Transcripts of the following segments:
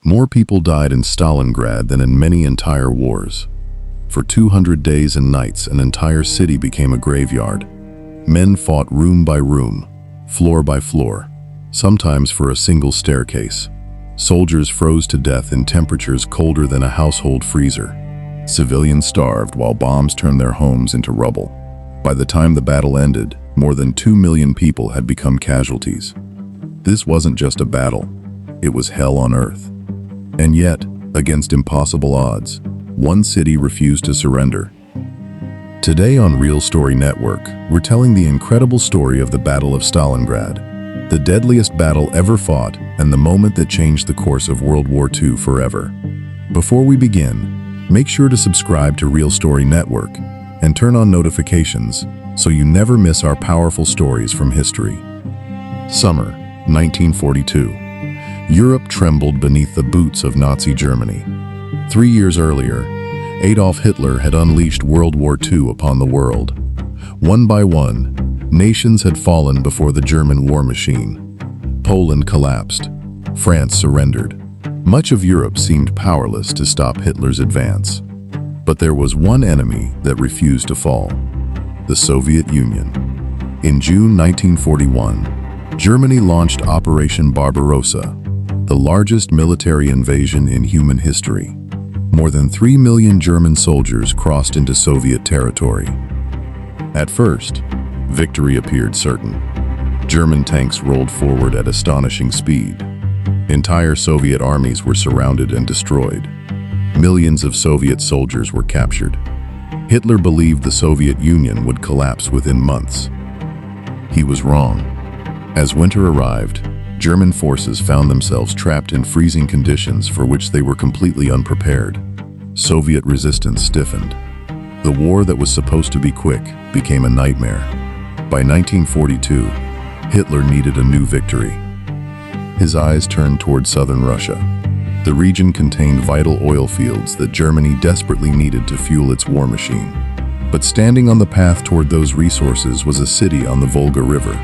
More people died in Stalingrad than in many entire wars. For 200 days and nights, an entire city became a graveyard. Men fought room by room, floor by floor, sometimes for a single staircase. Soldiers froze to death in temperatures colder than a household freezer. Civilians starved while bombs turned their homes into rubble. By the time the battle ended, more than 2 million people had become casualties. This wasn't just a battle, it was hell on earth. And yet, against impossible odds, one city refused to surrender. Today on Real Story Network, we're telling the incredible story of the Battle of Stalingrad, the deadliest battle ever fought and the moment that changed the course of World War II forever. Before we begin, make sure to subscribe to Real Story Network and turn on notifications so you never miss our powerful stories from history. Summer, 1942. Europe trembled beneath the boots of Nazi Germany. 3 years earlier, Adolf Hitler had unleashed World War II upon the world. One by one, nations had fallen before the German war machine. Poland collapsed. France surrendered. Much of Europe seemed powerless to stop Hitler's advance. But there was one enemy that refused to fall: the Soviet Union. In June 1941, Germany launched Operation Barbarossa, the largest military invasion in human history. More than 3 million German soldiers crossed into Soviet territory. At first, victory appeared certain. German tanks rolled forward at astonishing speed. Entire Soviet armies were surrounded and destroyed. Millions of Soviet soldiers were captured. Hitler believed the Soviet Union would collapse within months. He was wrong. As winter arrived, German forces found themselves trapped in freezing conditions for which they were completely unprepared. Soviet resistance stiffened. The war that was supposed to be quick became a nightmare. By 1942, Hitler needed a new victory. His eyes turned toward southern Russia. The region contained vital oil fields that Germany desperately needed to fuel its war machine. But standing on the path toward those resources was a city on the Volga River.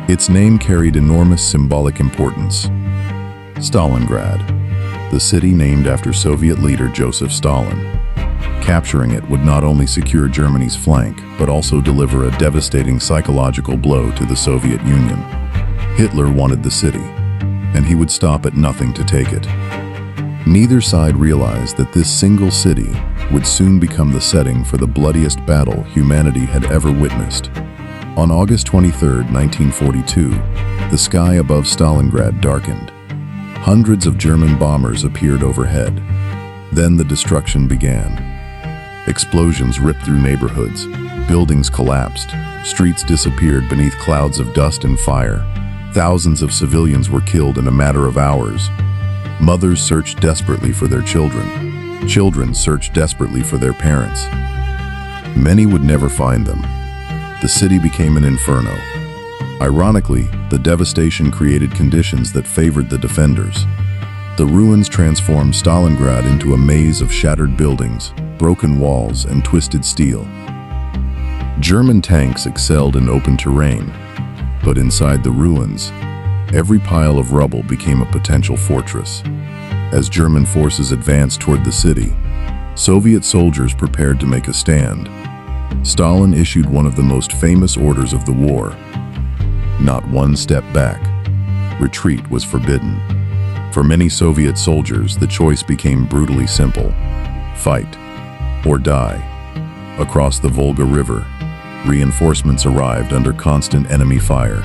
Its name carried enormous symbolic importance: Stalingrad, the city named after Soviet leader Joseph Stalin. Capturing it would not only secure Germany's flank, but also deliver a devastating psychological blow to the Soviet Union. Hitler wanted the city, and he would stop at nothing to take it. Neither side realized that this single city would soon become the setting for the bloodiest battle humanity had ever witnessed. On August 23, 1942, the sky above Stalingrad darkened. Hundreds of German bombers appeared overhead. Then the destruction began. Explosions ripped through neighborhoods. Buildings collapsed. Streets disappeared beneath clouds of dust and fire. Thousands of civilians were killed in a matter of hours. Mothers searched desperately for their children. Children searched desperately for their parents. Many would never find them. The city became an inferno. Ironically, the devastation created conditions that favored the defenders. The ruins transformed Stalingrad into a maze of shattered buildings, broken walls, and twisted steel. German tanks excelled in open terrain, but inside the ruins, every pile of rubble became a potential fortress. As German forces advanced toward the city, Soviet soldiers prepared to make a stand. Stalin issued one of the most famous orders of the war: not one step back. Retreat was forbidden. For many Soviet soldiers, the choice became brutally simple: fight or die. Across the Volga River, reinforcements arrived under constant enemy fire.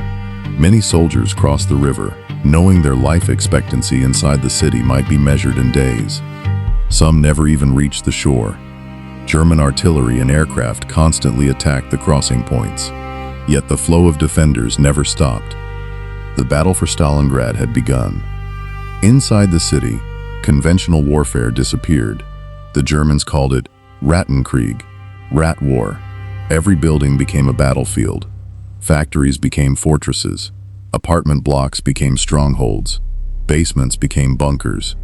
Many soldiers crossed the river, knowing their life expectancy inside the city might be measured in days. Some never even reached the shore. German artillery and aircraft constantly attacked the crossing points. Yet the flow of defenders never stopped. The battle for Stalingrad had begun. Inside the city, conventional warfare disappeared. The Germans called it Rattenkrieg, rat war. Every building became a battlefield. Factories became fortresses. Apartment blocks became strongholds. Basements became bunkers.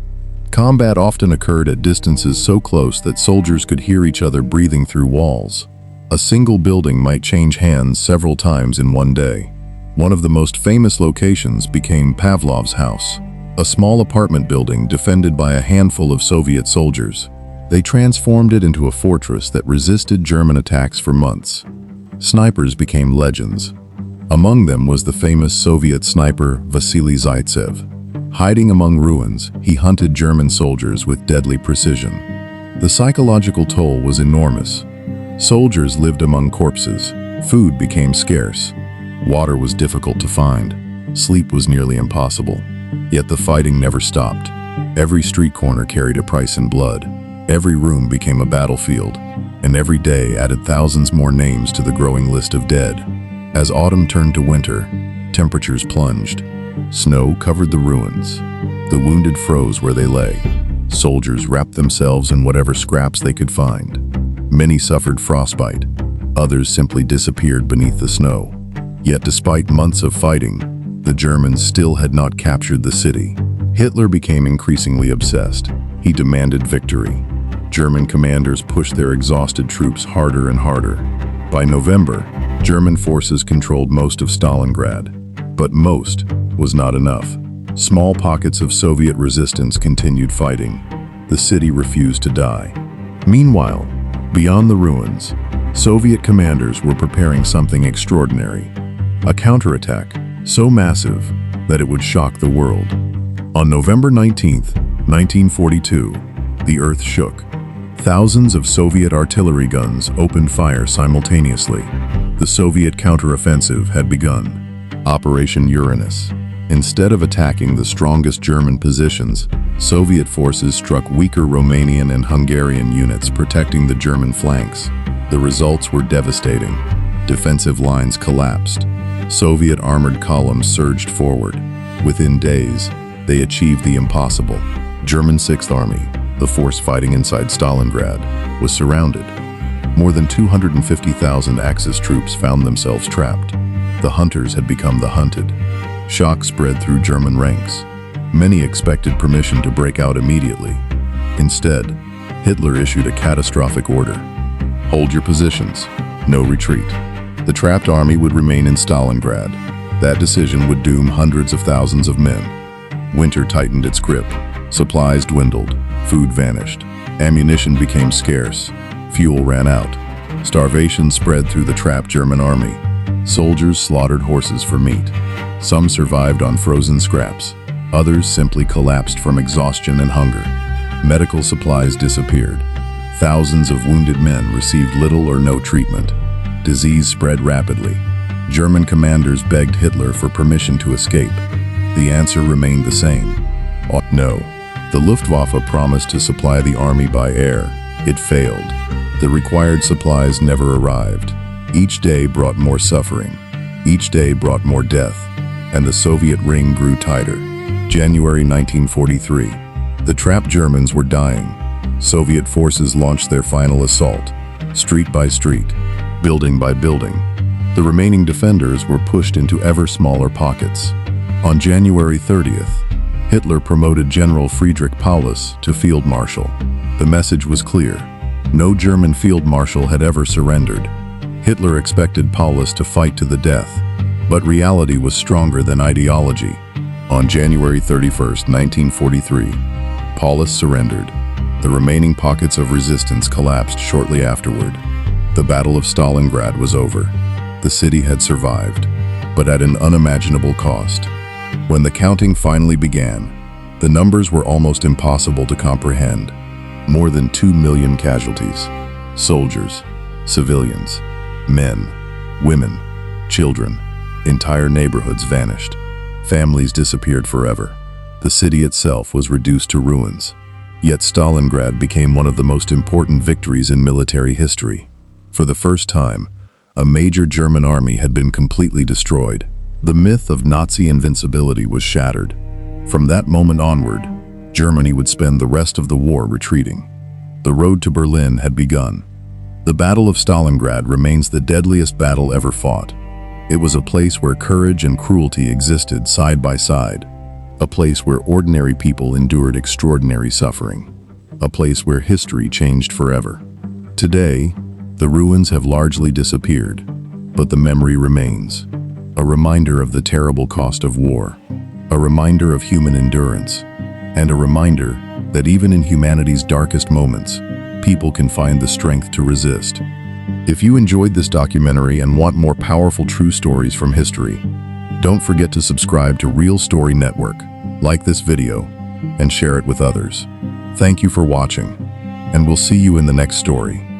Combat often occurred at distances so close that soldiers could hear each other breathing through walls. A single building might change hands several times in one day. One of the most famous locations became Pavlov's house. a small apartment building defended by a handful of Soviet soldiers. They transformed it into a fortress that resisted German attacks for months. Snipers became legends. Among them was the famous Soviet sniper Vasily Zaitsev. Hiding among ruins, he hunted German soldiers with deadly precision. The psychological toll was enormous. Soldiers lived among corpses. Food became scarce. Water was difficult to find. Sleep was nearly impossible. Yet the fighting never stopped. Every street corner carried a price in blood. Every room became a battlefield, and every day added thousands more names to the growing list of dead. As autumn turned to winter, temperatures plunged. Snow covered the ruins. The wounded froze where they lay. Soldiers wrapped themselves in whatever scraps they could find. Many suffered frostbite. Others simply disappeared beneath the snow. Yet despite months of fighting, the Germans still had not captured the city. Hitler became increasingly obsessed. He demanded victory. German commanders pushed their exhausted troops harder and harder. By November, German forces controlled most of Stalingrad. But most was not enough. Small pockets of Soviet resistance continued fighting. The city refused to die. Meanwhile, beyond the ruins, Soviet commanders were preparing something extraordinary. A counterattack, so massive that it would shock the world. On November 19, 1942, the earth shook. Thousands of Soviet artillery guns opened fire simultaneously. The Soviet counteroffensive had begun. Operation Uranus. Instead of attacking the strongest German positions, Soviet forces struck weaker Romanian and Hungarian units protecting the German flanks. The results were devastating. Defensive lines collapsed. Soviet armored columns surged forward. Within days, they achieved the impossible. German 6th Army, the force fighting inside Stalingrad, was surrounded. More than 250,000 Axis troops found themselves trapped. The hunters had become the hunted. Shock spread through German ranks. Many expected permission to break out immediately. Instead, Hitler issued a catastrophic order. Hold your positions. No retreat. The trapped army would remain in Stalingrad. That decision would doom hundreds of thousands of men. Winter tightened its grip. Supplies dwindled. Food vanished. Ammunition became scarce. Fuel ran out. Starvation spread through the trapped German army. Soldiers slaughtered horses for meat. Some survived on frozen scraps. Others simply collapsed from exhaustion and hunger. Medical supplies disappeared. Thousands of wounded men received little or no treatment. Disease spread rapidly. German commanders begged Hitler for permission to escape. The answer remained the same. No. The Luftwaffe promised to supply the army by air. It failed. The required supplies never arrived. Each day brought more suffering. Each day brought more death. And the Soviet ring grew tighter. January 1943. The trapped Germans were dying. Soviet forces launched their final assault. Street by street. Building by building. The remaining defenders were pushed into ever smaller pockets. On January 30th, Hitler promoted General Friedrich Paulus to Field Marshal. The message was clear. No German field marshal had ever surrendered. Hitler expected Paulus to fight to the death, but reality was stronger than ideology. On January 31st, 1943, Paulus surrendered. The remaining pockets of resistance collapsed shortly afterward. The Battle of Stalingrad was over. The city had survived, but at an unimaginable cost. When the counting finally began, the numbers were almost impossible to comprehend. More than 2 million casualties. Soldiers, civilians, men, women, children. Entire neighborhoods vanished. Families disappeared forever. The city itself was reduced to ruins. Yet Stalingrad became one of the most important victories in military history. For the first time, a major German army had been completely destroyed. The myth of Nazi invincibility was shattered. From that moment onward, Germany would spend the rest of the war retreating. The road to Berlin had begun. The Battle of Stalingrad remains the deadliest battle ever fought. It was a place where courage and cruelty existed side by side. A place where ordinary people endured extraordinary suffering. A place where history changed forever. Today, the ruins have largely disappeared, but the memory remains. A reminder of the terrible cost of war. a reminder of human endurance, and a reminder that even in humanity's darkest moments, people can find the strength to resist. If you enjoyed this documentary and want more powerful true stories from history, don't forget to subscribe to Real Story Network, like this video, and share it with others. Thank you for watching, and we'll see you in the next story.